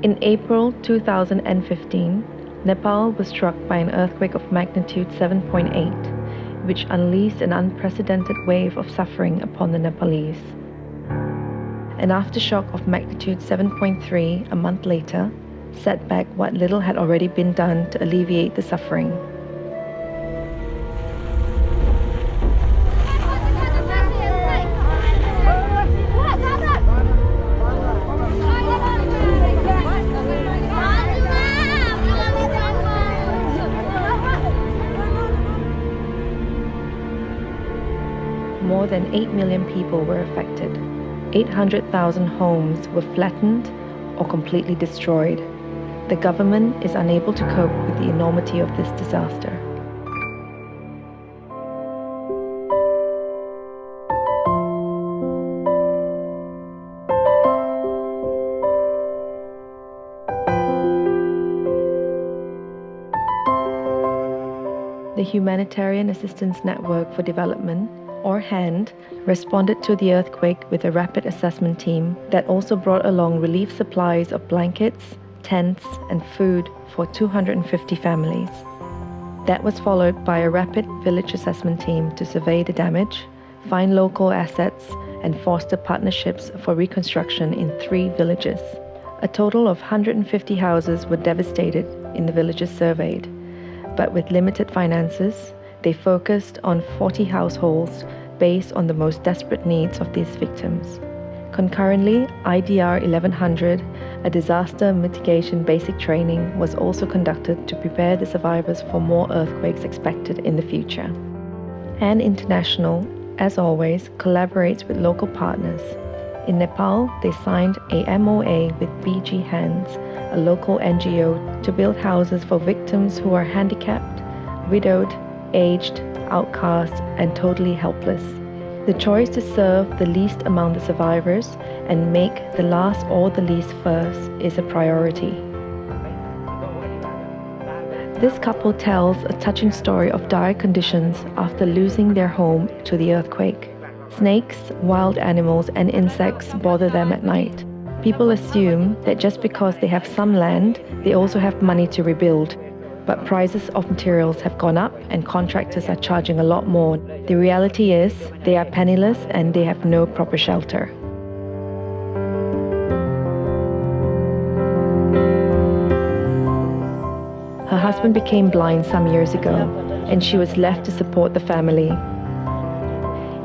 In April 2015, Nepal was struck by an earthquake of magnitude 7.8, which unleashed an unprecedented wave of suffering upon the Nepalese. An aftershock of magnitude 7.3 a month later set back what little had already been done to alleviate the suffering. More than 8 million people were affected. 800,000 homes were flattened or completely destroyed. The government is unable to cope with the enormity of this disaster. The Humanitarian Assistance Network for Development, or HAND, responded to the earthquake with a rapid assessment team that also brought along relief supplies of blankets, tents, and food for 250 families. That was followed by a rapid village assessment team to survey the damage, find local assets, and foster partnerships for reconstruction in 3 villages. A total of 150 houses were devastated in the villages surveyed, but with limited finances, they focused on 40 households based on the most desperate needs of these victims. Concurrently, IDR 1100, a disaster mitigation basic training, was also conducted to prepare the survivors for more earthquakes expected in the future. HAND International, as always, collaborates with local partners. In Nepal, they signed a MOA with BG Hands, a local NGO, to build houses for victims who are handicapped, widowed, aged, outcast, and totally helpless. The choice to serve the least among the survivors and make the last or the least first is a priority. This couple tells a touching story of dire conditions after losing their home to the earthquake. Snakes, wild animals, and insects bother them at night. People assume that just because they have some land, they also have money to rebuild. But prices of materials have gone up and contractors are charging a lot more. The reality is they are penniless and they have no proper shelter. Her husband became blind some years ago and she was left to support the family.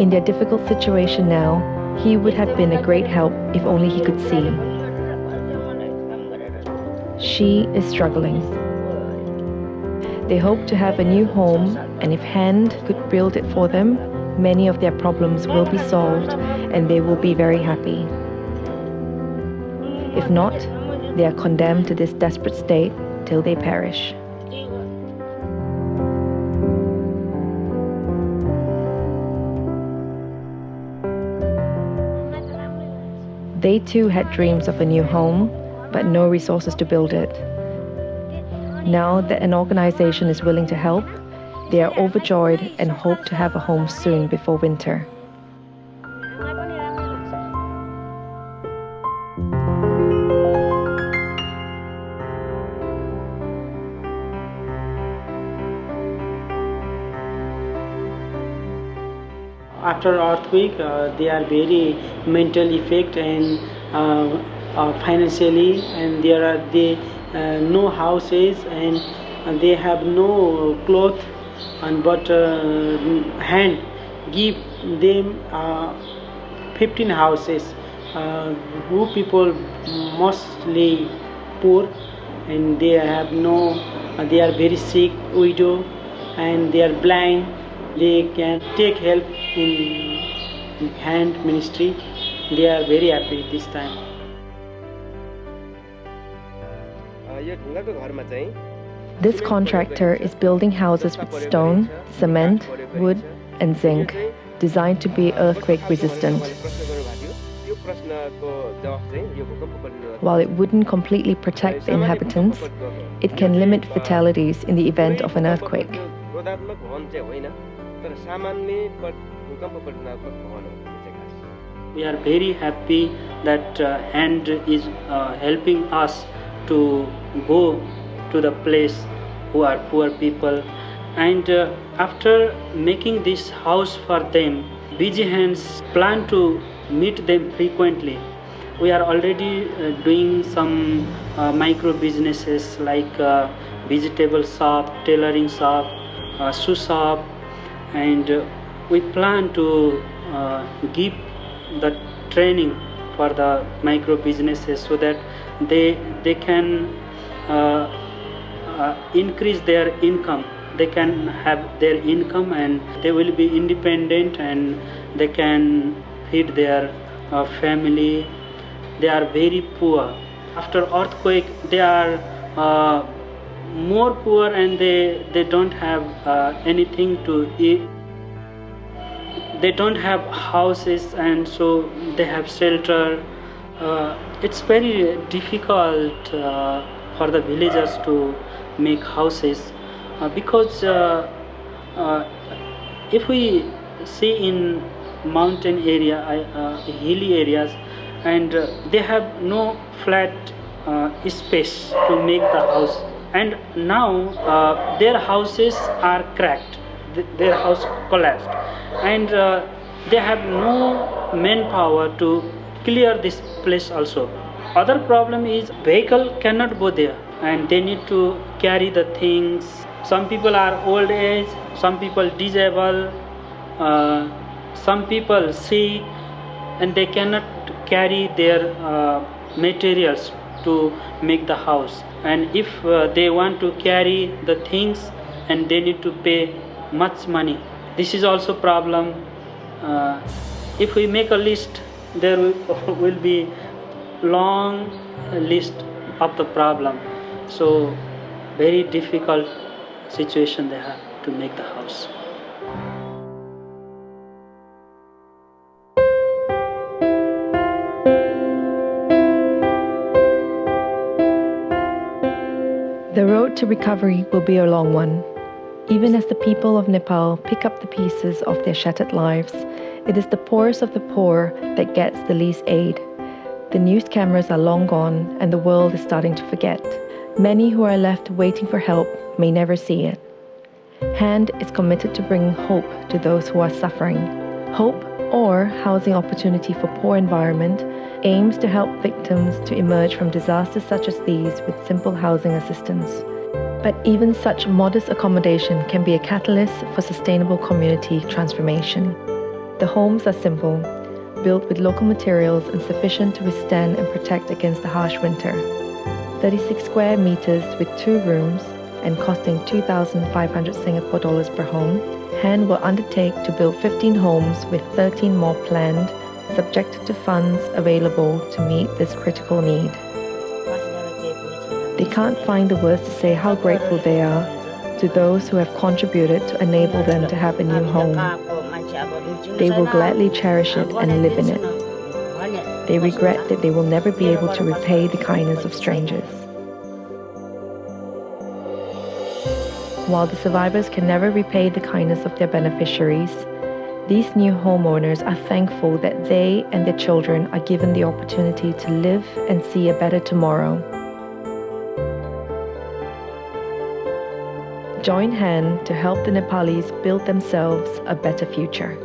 In their difficult situation now, he would have been a great help if only he could see. She is struggling. They hope to have a new home, and if HAND could build it for them, many of their problems will be solved and they will be very happy. If not, they are condemned to this desperate state till they perish. They too had dreams of a new home, but no resources to build it. Now that an organization is willing to help, they are overjoyed and hope to have a home soon before winter. After earthquake, they are very mental effect and financially, and there are no houses and they have no cloth, and but HAND give them 15 houses who people mostly poor, and they have no, they are very sick, widow, and they are blind. They can take help in HAND ministry. They are very happy this time. This contractor is building houses with stone, cement, wood, and zinc, designed to be earthquake resistant. While it wouldn't completely protect the inhabitants, it can limit fatalities in the event of an earthquake. We are very happy that HAND is helping us to go to the place who are poor people, and after making this house for them, busy hands plan to meet them frequently. We are already doing some micro businesses like vegetable shop, tailoring shop, shoe shop, and we plan to give the training for the micro businesses so that they can increase their income. They can have their income and they will be independent, and they can feed their family. They are very poor. After earthquake, they are more poor, and they don't have anything to eat. They don't have houses, and so they have shelter. It's very difficult for the villagers to make houses because if we see in mountain area, hilly areas, and they have no flat space to make the house, and now their houses are cracked, their house collapsed, and they have no manpower to clear this place also. Other problem is vehicle cannot go there, and they need to carry the things. Some people are old age, some people disabled, some people sick, and they cannot carry their materials to make the house. And if they want to carry the things, and they need to pay much money. This is also problem. If we make a list, there will be long list of the problem. So very difficult situation they have to make the house. The road to recovery will be a long one. Even as the people of Nepal pick up the pieces of their shattered lives, it is the poorest of the poor that gets the least aid. The news cameras are long gone, and the world is starting to forget. Many who are left waiting for help may never see it. HAND is committed to bringing hope to those who are suffering. Hope, or Housing Opportunity for Poor Environment, aims to help victims to emerge from disasters such as these with simple housing assistance. But even such modest accommodation can be a catalyst for sustainable community transformation. The homes are simple, built with local materials and sufficient to withstand and protect against the harsh winter. 36 square meters with 2 rooms and costing 2,500 Singapore dollars per home, HAND will undertake to build 15 homes with 13 more planned, subjected to funds available to meet this critical need. They can't find the words to say how grateful they are to those who have contributed to enable them to have a new home. They will gladly cherish it and live in it. They regret that they will never be able to repay the kindness of strangers. While the survivors can never repay the kindness of their beneficiaries, these new homeowners are thankful that they and their children are given the opportunity to live and see a better tomorrow. Join HAND to help the Nepalis build themselves a better future.